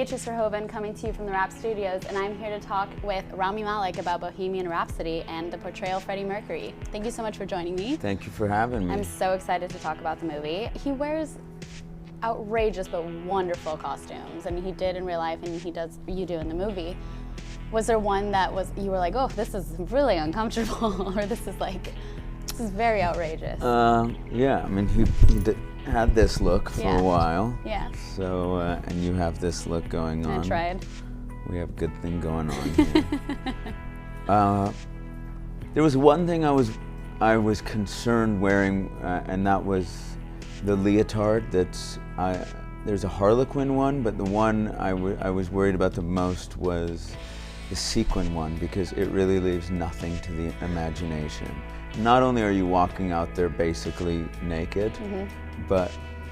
Beatrice Verhoeven coming to you from the TheWrap Studios, and I'm here to talk with Rami Malek about Bohemian Rhapsody and the portrayal of Freddie Mercury. Thank you so much for joining me. Thank you for having me. I'm so excited to talk about the movie. He wears outrageous but wonderful costumes, and he did in real life, and you do in the movie. Was there one that you were like, oh, this is really uncomfortable, or this is very outrageous? Yeah, I mean, he had this look for a while. Yeah. So, and you have this look going on. I tried. We have a good thing going on here. There was one thing I was concerned wearing, and that was the leotard. There's a Harlequin one, but the one I was worried about the most was the sequin one, because it really leaves nothing to the imagination. Not only are you walking out there basically naked, but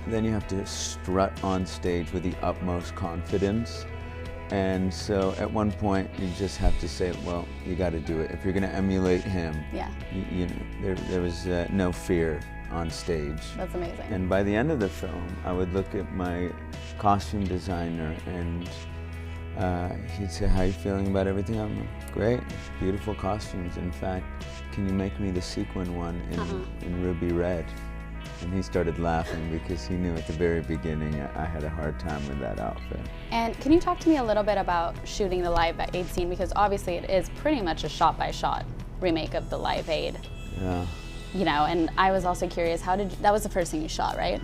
then you have to strut on stage with the utmost confidence. And so at one point you just have to say, well, you got to do it. If you're going to emulate him, there was no fear on stage. That's amazing. And by the end of the film, I would look at my costume designer and he'd say, how are you feeling about everything? I'm like, great, beautiful costumes. In fact, can you make me the sequin one in ruby red? And he started laughing because he knew at the very beginning I had a hard time with that outfit. And can you talk to me a little bit about shooting the Live Aid scene? Because obviously it is pretty much a shot-by-shot remake of the Live Aid. Yeah. You know, and I was also curious, that was the first thing you shot, right?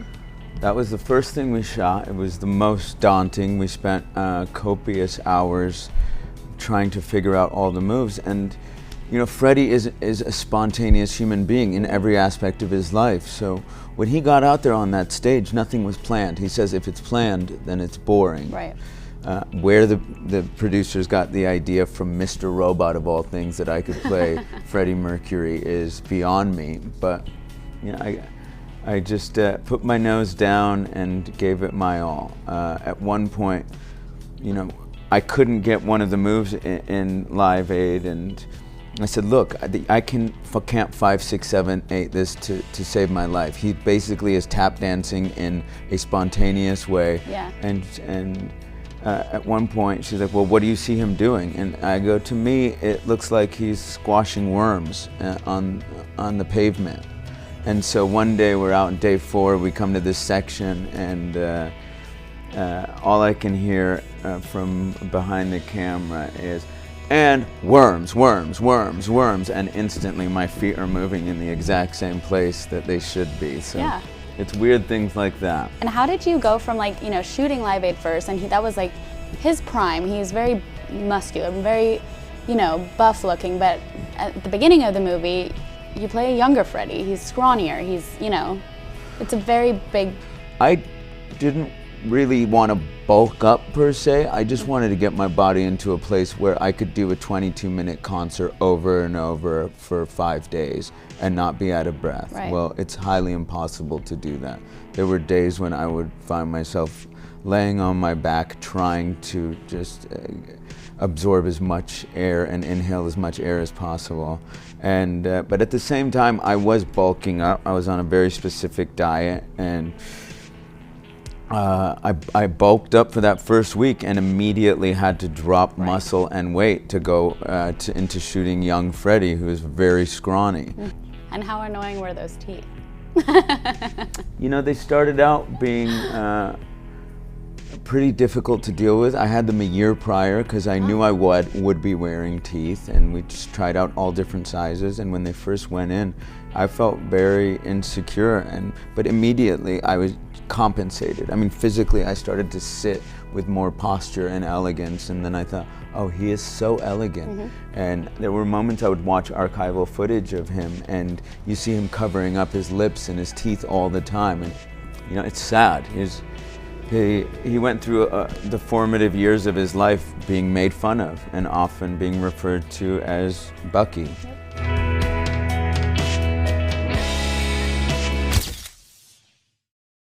That was the first thing we shot. It was the most daunting. We spent copious hours trying to figure out all the moves. And you know, Freddie is a spontaneous human being in every aspect of his life. So when he got out there on that stage, nothing was planned. He says if it's planned, then it's boring. Right. Where the producers got the idea from Mr. Robot, of all things, that I could play Freddie Mercury is beyond me. But you know, I just put my nose down and gave it my all. At one point, you know, I couldn't get one of the moves in Live Aid, and I said, look, I can't 5, 6, 7, 8 this to save my life. He basically is tap dancing in a spontaneous way. Yeah. And at one point, she's like, well, what do you see him doing? And I go, to me, it looks like he's squashing worms on the pavement. And so one day we're out on day 4, we come to this section, and all I can hear from behind the camera is, and worms, worms, worms, worms, and instantly my feet are moving in the exact same place that they should be. So yeah. It's weird things like that. And how did you go from shooting Live Aid first, and that was like his prime. He's very muscular, very, buff looking, but at the beginning of the movie, you play a younger Freddie. He's scrawnier, it's a very big... I didn't really want to bulk up per se. I just wanted to get my body into a place where I could do a 22-minute concert over and over for 5 days and not be out of breath. Right. Well, it's highly impossible to do that. There were days when I would find myself laying on my back trying to just absorb as much air and inhale as much air as possible. And but at the same time, I was bulking up. I was on a very specific diet, and I bulked up for that first week and immediately had to drop muscle and weight to go into shooting young Freddie, who is very scrawny. And how annoying were those teeth? You know, they started out being pretty difficult to deal with. I had them a year prior because I knew I would be wearing teeth, and we just tried out all different sizes. And when they first went in, I felt very insecure, but immediately I was compensated. I mean, physically I started to sit with more posture and elegance, and then I thought, oh, he is so elegant. And there were moments I would watch archival footage of him, and you see him covering up his lips and his teeth all the time, and you know, it's sad. He went through the formative years of his life being made fun of and often being referred to as Bucky. Yep.